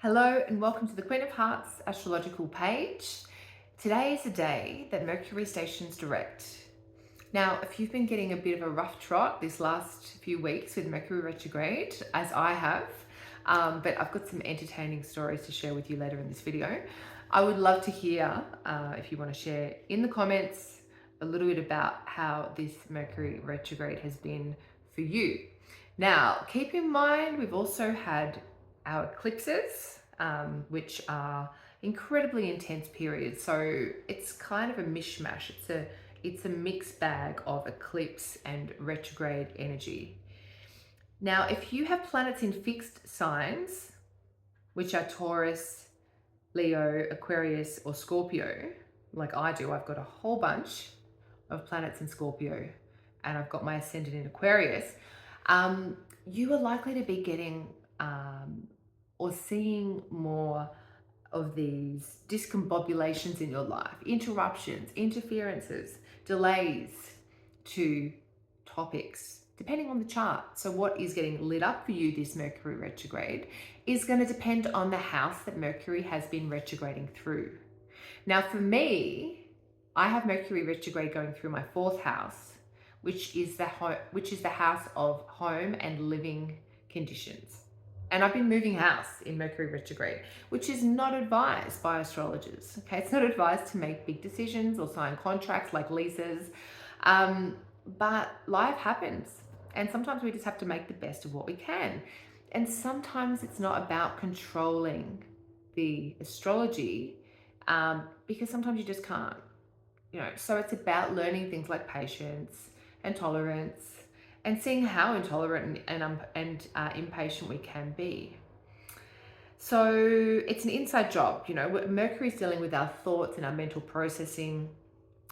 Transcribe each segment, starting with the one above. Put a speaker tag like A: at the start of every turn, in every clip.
A: Hello and welcome to the Queen of Hearts astrological page. Today is the day that Mercury stations direct. Now, if you've been getting a bit of a rough trot this last few weeks with Mercury retrograde, as I have, but I've got some entertaining stories to share with you later in this video. I would love to hear, if you want to share in the comments, a little bit about how this Mercury retrograde has been for you. Now, keep in mind, we've also had our eclipses, which are incredibly intense periods. So it's kind of a mishmash. It's a mixed bag of eclipse and retrograde energy. Now, if you have planets in fixed signs, which are Taurus, Leo, Aquarius, or Scorpio, like I do, I've got a whole bunch of planets in Scorpio and I've got my ascendant in Aquarius, you are likely to be getting or seeing more of these discombobulations in your life, interruptions, interferences, delays to topics, depending on the chart. So what is getting lit up for you this Mercury retrograde is going to depend on the house that Mercury has been retrograding through. Now for me, I have Mercury retrograde going through my fourth house, which is the house of home and living conditions. And I've been moving house in Mercury retrograde, which is not advised by astrologers. Okay, it's not advised to make big decisions or sign contracts like leases, but life happens. And sometimes we just have to make the best of what we can. And sometimes it's not about controlling the astrology, because sometimes you just can't. So it's about learning things like patience and tolerance and seeing how intolerant and impatient we can be. So it's an inside job. Mercury's dealing with our thoughts and our mental processing.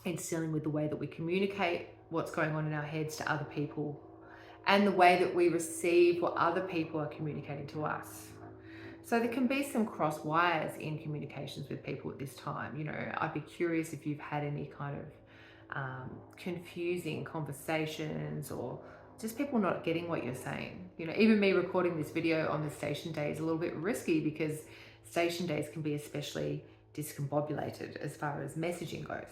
A: It's dealing with the way that we communicate what's going on in our heads to other people and the way that we receive what other people are communicating to us. So there can be some cross wires in communications with people at this time. I'd be curious if you've had any kind of confusing conversations or just people not getting what you're saying. Even me recording this video on the station day is a little bit risky because station days can be especially discombobulated as far as messaging goes.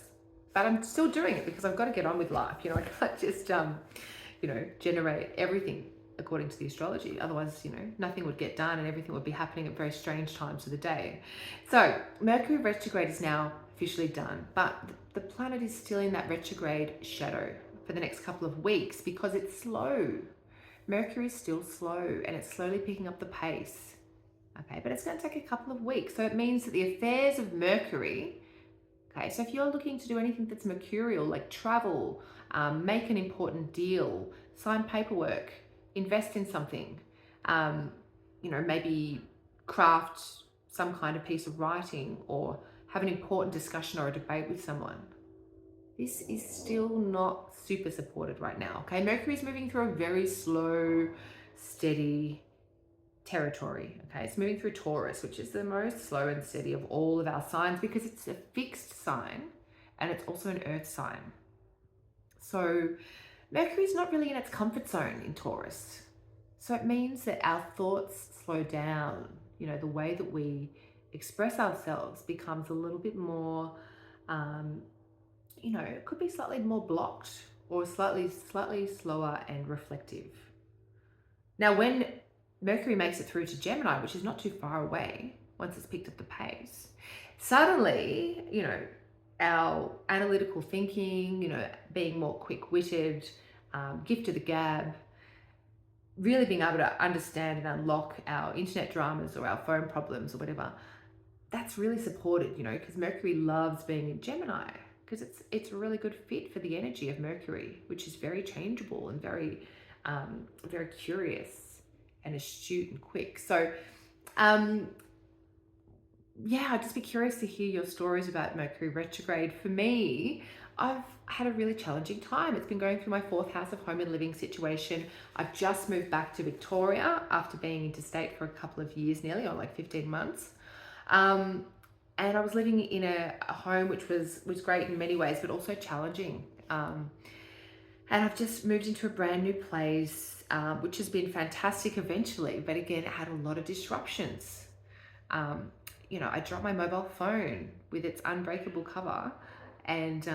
A: But I'm still doing it because I've got to get on with life. I can't just, generate everything according to the astrology. Otherwise, nothing would get done and everything would be happening at very strange times of the day. So Mercury retrograde is now officially done, but the planet is still in that retrograde shadow for the next couple of weeks because it's slow. Mercury is still slow and it's slowly picking up the pace. Okay, but it's going to take a couple of weeks. So it means that the affairs of Mercury, okay, so if you're looking to do anything that's mercurial, like travel, make an important deal, sign paperwork, invest in something, maybe craft some kind of piece of writing or have an important discussion or a debate with someone. This is still not super supported right now, okay? Mercury is moving through a very slow, steady territory, okay? It's moving through Taurus, which is the most slow and steady of all of our signs because it's a fixed sign and it's also an earth sign. So Mercury is not really in its comfort zone in Taurus. So it means that our thoughts slow down. The way that we express ourselves becomes a little bit more, it could be slightly more blocked or slightly slower and reflective. Now, when Mercury makes it through to Gemini, which is not too far away, once it's picked up the pace, suddenly, our analytical thinking, being more quick-witted, gift of the gab, really being able to understand and unlock our internet dramas or our phone problems or whatever, that's really supported, because Mercury loves being in Gemini because it's a really good fit for the energy of Mercury, which is very changeable and very, very curious and astute and quick. So, I'd just be curious to hear your stories about Mercury retrograde. For me, I've had a really challenging time. It's been going through my fourth house of home and living situation. I've just moved back to Victoria after being interstate for a couple of years nearly, or like 15 months. And I was living in a home which was great in many ways, but also challenging. And I've just moved into a brand new place, which has been fantastic eventually, but again, it had a lot of disruptions. You know, I dropped my mobile phone with its unbreakable cover, and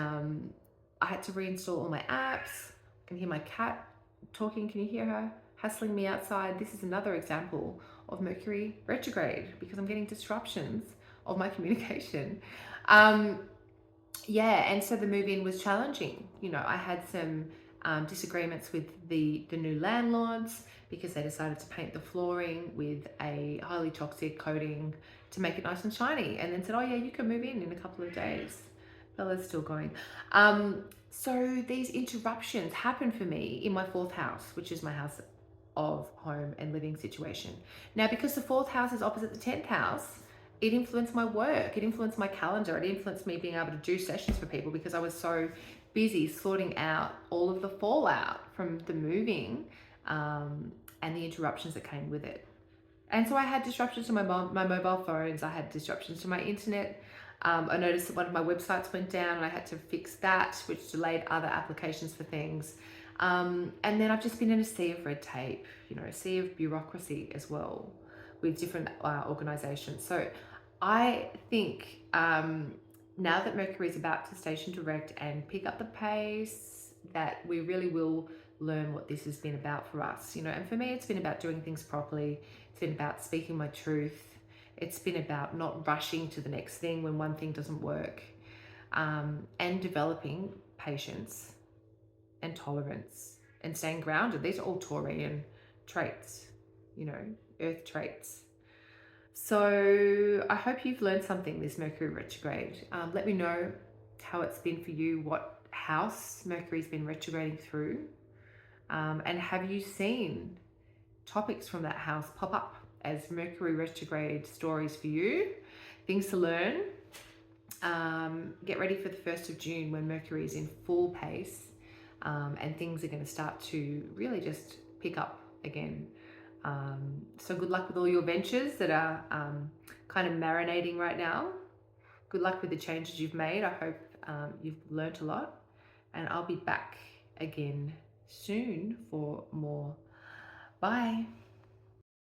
A: I had to reinstall all my apps. I can hear my cat talking. Can you hear her hassling me outside? This is another example of Mercury retrograde because I'm getting disruptions of my communication. Um, yeah, and so the move-in was challenging. You know, I had some disagreements with the new landlords because they decided to paint the flooring with a highly toxic coating to make it nice and shiny, and then said, "Oh yeah, you can move in a couple of days." Bella's still going. So these interruptions happen for me in my fourth house, which is my house of home and living situation. Now, because the fourth house is opposite the 10th house, it influenced my work, it influenced my calendar, it influenced me being able to do sessions for people because I was so busy sorting out all of the fallout from the moving and the interruptions that came with it. And so I had disruptions to my mobile phones, I had disruptions to my internet. I noticed that one of my websites went down and I had to fix that, which delayed other applications for things. And then I've just been in a sea of red tape, you know, a sea of bureaucracy as well with different organizations. So I think now that Mercury is about to station direct and pick up the pace, that we really will learn what this has been about for us, you know. And for me, it's been about doing things properly. It's been about speaking my truth. It's been about not rushing to the next thing when one thing doesn't work, and developing patience and tolerance and staying grounded. These are all Taurian traits, you know, earth traits. So I hope you've learned something this Mercury retrograde. Let me know how it's been for you, what house Mercury's been retrograding through, and have you seen topics from that house pop up as Mercury retrograde stories for you, things to learn. Get ready for the 1st of June when Mercury is in full pace, and things are going to start to really just pick up again. So good luck with all your ventures that are kind of marinating right now. Good luck with the changes you've made. I hope you've learnt a lot, and I'll be back again soon for more. Bye.